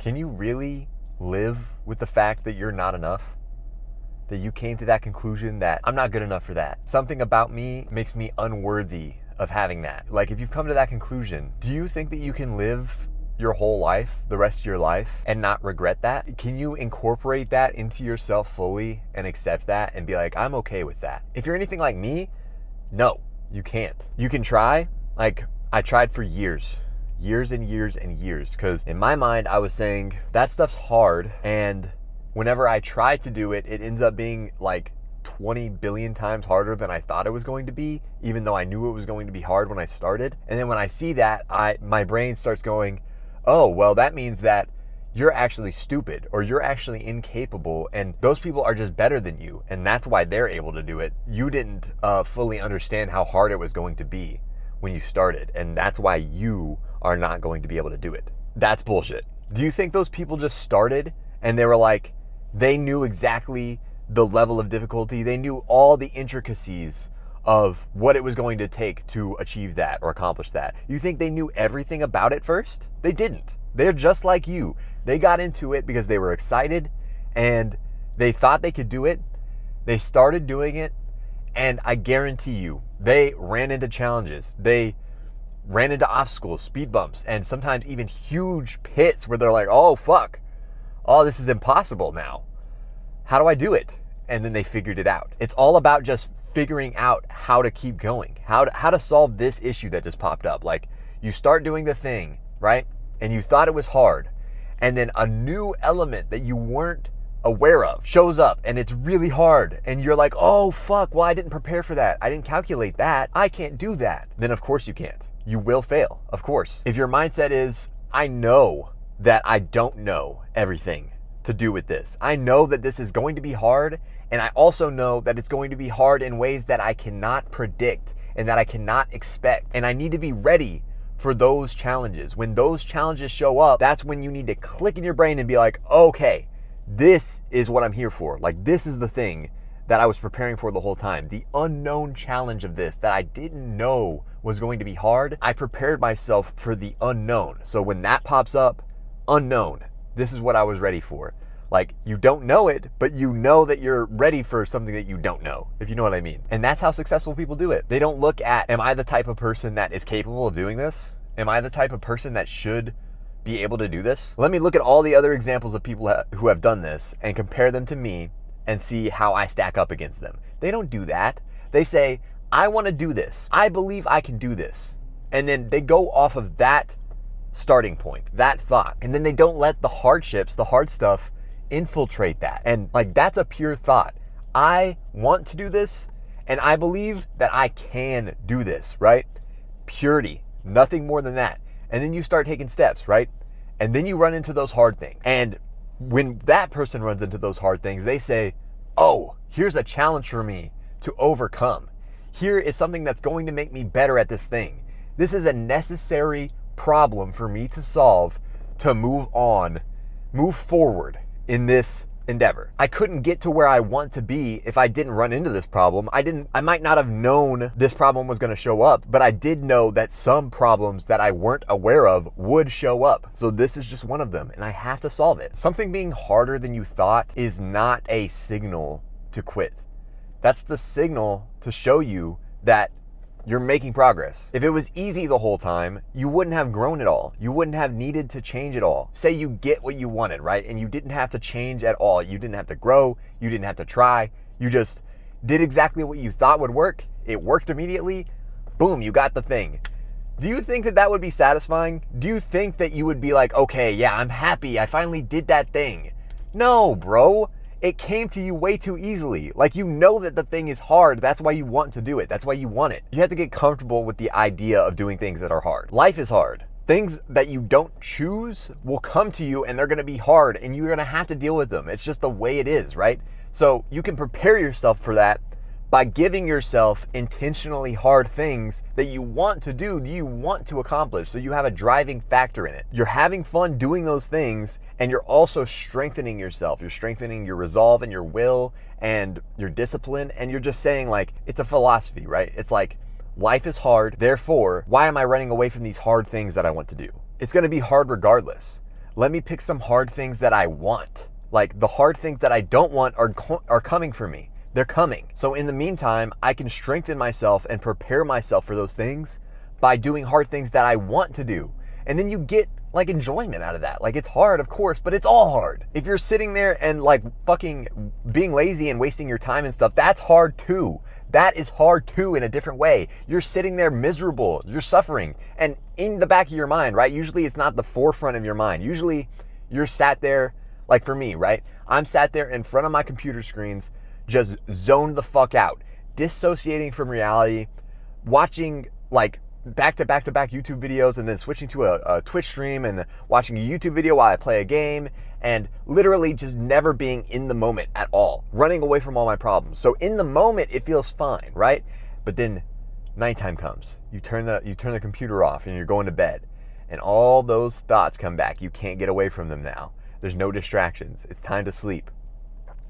Can you really live with the fact that you're not enough? That you came to that conclusion that I'm not good enough for that. Something about me makes me unworthy of having that. Like, if you've come to that conclusion, do you think that you can live your whole life, the rest of your life, and not regret that? Can you incorporate that into yourself fully and accept that and be like, I'm okay with that? If you're anything like me, no, you can't. You can try. Like, I tried for years and years and years, because in my mind I was saying that stuff's hard, and whenever I try to do it, it ends up being like 20 billion times harder than I thought it was going to be, even though I knew it was going to be hard when I started. And then when I see that, my brain starts going, oh, well, that means that you're actually stupid, or you're actually incapable, and those people are just better than you, and that's why they're able to do it. You didn't fully understand how hard it was going to be when you started, and that's why you are not going to be able to do it. That's bullshit. Do you think those people just started and they were like, they knew exactly the level of difficulty, they knew all the intricacies of what it was going to take to achieve that or accomplish that? You think they knew everything about it first? They didn't. They're just like you. They got into it because they were excited and they thought they could do it. They started doing it, and I guarantee you, they ran into challenges. They ran into obstacles, speed bumps, and sometimes even huge pits where they're like, oh, fuck. Oh, this is impossible now. How do I do it? And then they figured it out. It's all about just figuring out how to keep going, how to solve this issue that just popped up. Like, you start doing the thing, right? And you thought it was hard. And then a new element that you weren't aware of shows up, and it's really hard. And you're like, oh, fuck, well, I didn't prepare for that. I didn't calculate that. I can't do that. Then of course you can't. You will fail, of course. If your mindset is, I know that I don't know everything to do with this. I know that this is going to be hard, and I also know that it's going to be hard in ways that I cannot predict and that I cannot expect. And I need to be ready for those challenges. When those challenges show up, that's when you need to click in your brain and be like, okay, this is what I'm here for. Like, this is the thing that I was preparing for the whole time. The unknown challenge of this that I didn't know was going to be hard. I prepared myself for the unknown. So when that pops up, unknown, this is what I was ready for. Like, you don't know it, but you know that you're ready for something that you don't know, if you know what I mean. And that's how successful people do it. They don't look at, am I the type of person that is capable of doing this? Am I the type of person that should be able to do this? Let me look at all the other examples of people who have done this and compare them to me and see how I stack up against them. They don't do that. They say, I want to do this. I believe I can do this. And then they go off of that starting point, that thought. And then they don't let the hardships, the hard stuff, infiltrate that. And like, that's a pure thought. I want to do this, and I believe that I can do this, right? Purity, nothing more than that. And then you start taking steps, right? And then you run into those hard things. And when that person runs into those hard things, they say, oh, here's a challenge for me to overcome. Here is something that's going to make me better at this thing. This is a necessary problem for me to solve, to move on, move forward in this endeavor. I couldn't get to where I want to be if I didn't run into this problem. I might not have known this problem was going to show up, but I did know that some problems that I weren't aware of would show up. So this is just one of them, and I have to solve it. Something being harder than you thought is not a signal to quit. That's the signal to show you that you're making progress. If it was easy the whole time, you wouldn't have grown at all. You wouldn't have needed to change at all. Say you get what you wanted, right? And you didn't have to change at all. You didn't have to grow. You didn't have to try. You just did exactly what you thought would work. It worked immediately. Boom, you got the thing. Do you think that that would be satisfying? Do you think that you would be like, okay, yeah, I'm happy. I finally did that thing? No, bro. It came to you way too easily. Like, you know that the thing is hard. That's why you want to do it. That's why you want it. You have to get comfortable with the idea of doing things that are hard. Life is hard. Things that you don't choose will come to you, and they're going to be hard, and you're going to have to deal with them. It's just the way it is, right? So you can prepare yourself for that by giving yourself intentionally hard things that you want to do, that you want to accomplish, so you have a driving factor in it. You're having fun doing those things, and you're also strengthening yourself. You're strengthening your resolve and your will and your discipline, and you're just saying, like, it's a philosophy, right? It's like, life is hard, therefore, why am I running away from these hard things that I want to do? It's going to be hard regardless. Let me pick some hard things that I want. Like, the hard things that I don't want are coming for me. They're coming. So in the meantime, I can strengthen myself and prepare myself for those things by doing hard things that I want to do. And then you get like enjoyment out of that. Like, it's hard, of course, but it's all hard. If you're sitting there and like fucking being lazy and wasting your time and stuff, that's hard too. That is hard too in a different way. You're sitting there miserable, you're suffering. And in the back of your mind, right? Usually it's not the forefront of your mind. Usually you're sat there, like for me, right? I'm sat there in front of my computer screens, just zoned the fuck out, dissociating from reality, watching like back to back YouTube videos, and then switching to a Twitch stream and watching a YouTube video while I play a game, and literally just never being in the moment at all, running away from all my problems. So in the moment it feels fine, right? But then nighttime comes, you turn the computer off and you're going to bed, and all those thoughts come back. You can't get away from them now. There's no distractions. It's time to sleep.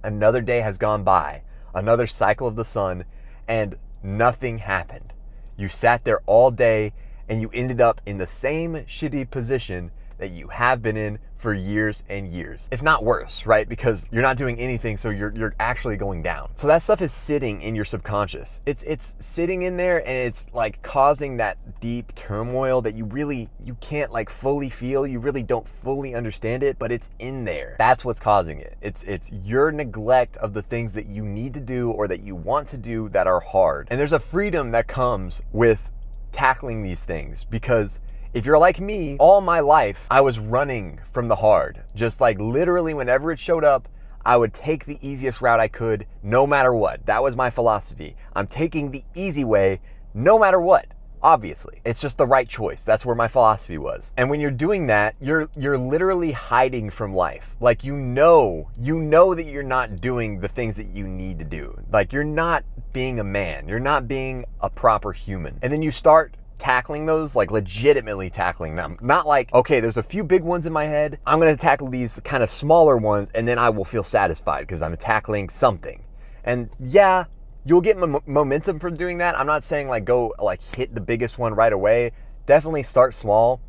Another day has gone by, another cycle of the sun, and nothing happened. You sat there all day and you ended up in the same shitty position that you have been in for years and years, if not worse, right? Because you're not doing anything, so you're actually going down. So that stuff is sitting in your subconscious. It's sitting in there, and it's like causing that deep turmoil that you can't like fully feel. You really don't fully understand it, but it's in there. That's what's causing it. It's your neglect of the things that you need to do or that you want to do that are hard. And there's a freedom that comes with tackling these things, because if you're like me, all my life, I was running from the hard. Just like literally whenever it showed up, I would take the easiest route I could, no matter what. That was my philosophy. I'm taking the easy way, no matter what. Obviously, it's just the right choice. That's where my philosophy was. And when you're doing that, you're literally hiding from life. Like, you know that you're not doing the things that you need to do. Like, you're not being a man. You're not being a proper human. And then you start tackling those, like legitimately tackling them. Not like, okay, there's a few big ones in my head, I'm gonna tackle these kind of smaller ones and then I will feel satisfied because I'm tackling something. And yeah, you'll get momentum from doing that. I'm not saying like go like hit the biggest one right away. Definitely start small,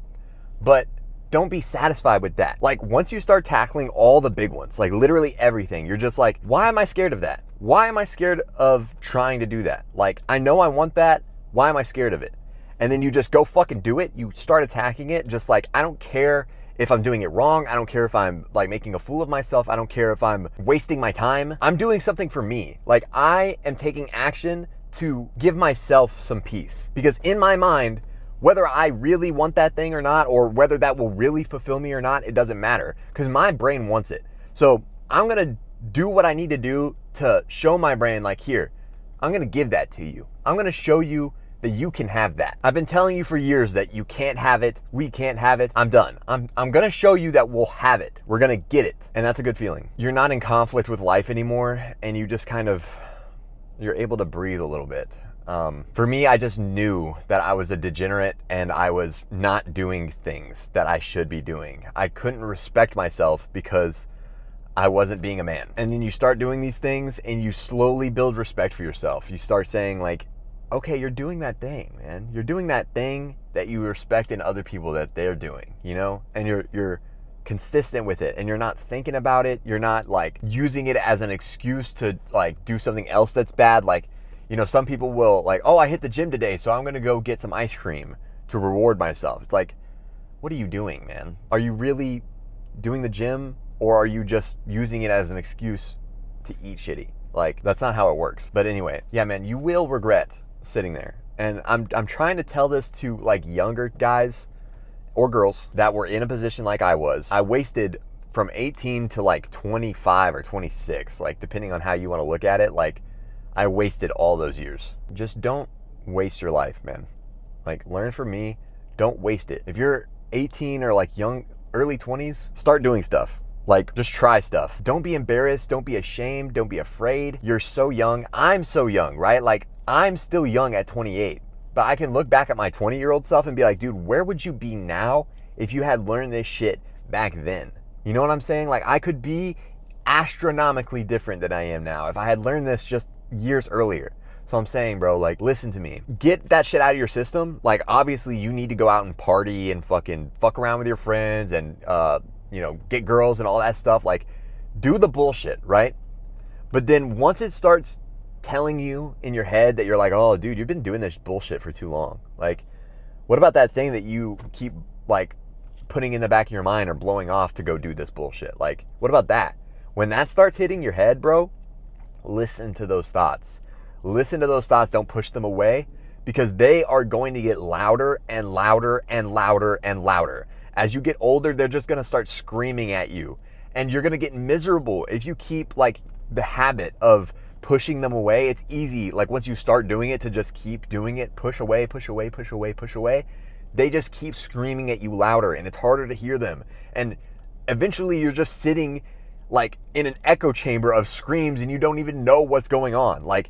but don't be satisfied with that. Like, once you start tackling all the big ones, like literally everything, you're just like, why am I scared of that? Why am I scared of trying to do that? Like, I know I want that. Why am I scared of it? And then you just go fucking do it. You start attacking it. Just like, I don't care if I'm doing it wrong. I don't care if I'm like making a fool of myself. I don't care if I'm wasting my time. I'm doing something for me. Like, I am taking action to give myself some peace. Because in my mind, whether I really want that thing or not, or whether that will really fulfill me or not, it doesn't matter. Because my brain wants it. So I'm going to do what I need to do to show my brain, like, here, I'm going to give that to you. I'm going to show you that you can have that. I've been telling you for years that you can't have it, we can't have it. I'm done. I'm gonna show you that we'll have it. We're gonna get it. And that's a good feeling. You're not in conflict with life anymore, and you just kind of, you're able to breathe a little bit. For me, I just knew that I was a degenerate and I was not doing things that I should be doing. I couldn't respect myself because I wasn't being a man. And then you start doing these things and you slowly build respect for yourself. You start saying like, okay, you're doing that thing, man. You're doing that thing that you respect in other people that they're doing, you know? And you're consistent with it, and you're not thinking about it. You're not like using it as an excuse to like do something else that's bad. Like, you know, some people will like, oh, I hit the gym today, so I'm gonna go get some ice cream to reward myself. It's like, what are you doing, man? Are you really doing the gym, or are you just using it as an excuse to eat shitty? Like, that's not how it works. But anyway, yeah, man, you will regret sitting there. And I'm trying to tell this to like younger guys or girls that were in a position like I was. I wasted from 18 to like 25 or 26, like depending on how you want to look at it. Like, I wasted all those years. Just don't waste your life, man. Like, learn from me, don't waste it. If you're 18 or like young, early 20s, start doing stuff. Like, just try stuff. Don't be embarrassed, don't be ashamed, don't be afraid. You're so young. I'm so young, right? Like, I'm still young at 28, but I can look back at my 20-year-old self and be like, dude, where would you be now if you had learned this shit back then? You know what I'm saying? Like, I could be astronomically different than I am now if I had learned this just years earlier. So I'm saying, bro, like, listen to me. Get that shit out of your system. Like, obviously, you need to go out and party and fucking fuck around with your friends and, get girls and all that stuff. Like, do the bullshit, right? But then once it starts telling you in your head that you're like, oh, dude, you've been doing this bullshit for too long. Like, what about that thing that you keep like putting in the back of your mind or blowing off to go do this bullshit? Like, what about that? When that starts hitting your head, bro, listen to those thoughts. Listen to those thoughts. Don't push them away, because they are going to get louder and louder and louder and louder. As you get older, they're just going to start screaming at you, and you're going to get miserable if you keep like the habit of pushing them away. It's easy, like once you start doing it, to just keep doing it. Push away, push away, push away, push away. They just keep screaming at you louder, and it's harder to hear them. And eventually you're just sitting like in an echo chamber of screams, and you don't even know what's going on. Like,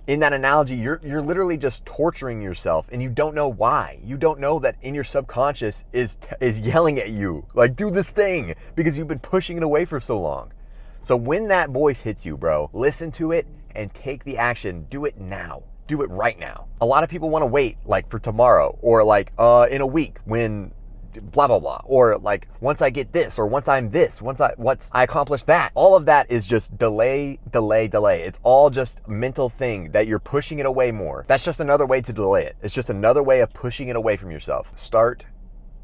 in that analogy, you're literally just torturing yourself, and you don't know why. You don't know that in your subconscious is yelling at you, like, do this thing, because you've been pushing it away for so long. So when that voice hits you, bro, listen to it and take the action. Do it now. Do it right now. A lot of people want to wait like for tomorrow, or like in a week when blah, blah, blah. Or like once I get this, or once I'm this, once I accomplish that. All of that is just delay, delay, delay. It's all just mental thing that you're pushing it away more. That's just another way to delay it. It's just another way of pushing it away from yourself. Start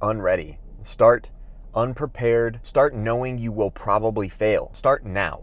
unready. Start unprepared. Start knowing you will probably fail. Start now.